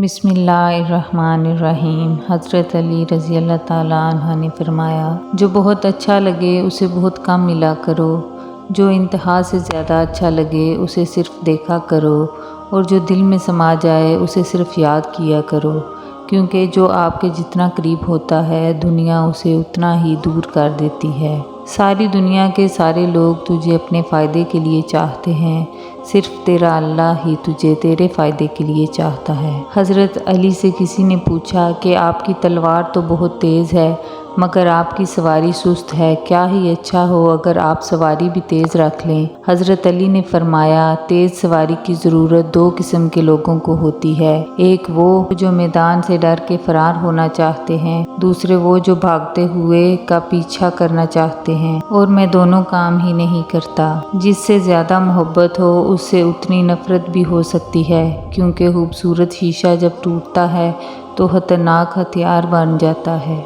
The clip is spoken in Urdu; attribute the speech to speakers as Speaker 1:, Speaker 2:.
Speaker 1: بسم اللہ الرحمن الرحیم۔ حضرت علی رضی اللہ تعالیٰ عنہ نے فرمایا، جو بہت اچھا لگے اسے بہت کم ملا کرو، جو انتہا سے زیادہ اچھا لگے اسے صرف دیکھا کرو، اور جو دل میں سما جائے اسے صرف یاد کیا کرو، کیونکہ جو آپ کے جتنا قریب ہوتا ہے دنیا اسے اتنا ہی دور کر دیتی ہے۔ ساری دنیا کے سارے لوگ تجھے اپنے فائدے کے لیے چاہتے ہیں، صرف تیرا اللہ ہی تجھے تیرے فائدے کے لیے چاہتا ہے۔ حضرت علی سے کسی نے پوچھا کہ آپ کی تلوار تو بہت تیز ہے مگر آپ کی سواری سست ہے، کیا ہی اچھا ہو اگر آپ سواری بھی تیز رکھ لیں۔ حضرت علی نے فرمایا، تیز سواری کی ضرورت دو قسم کے لوگوں کو ہوتی ہے، ایک وہ جو میدان سے ڈر کے فرار ہونا چاہتے ہیں، دوسرے وہ جو بھاگتے ہوئے کا پیچھا کرنا چاہتے ہیں، اور میں دونوں کام ہی نہیں کرتا۔ جس سے زیادہ محبت ہو اس سے اتنی نفرت بھی ہو سکتی ہے، کیونکہ خوبصورت شیشہ جب ٹوٹتا ہے تو خطرناک ہتھیار بن جاتا ہے۔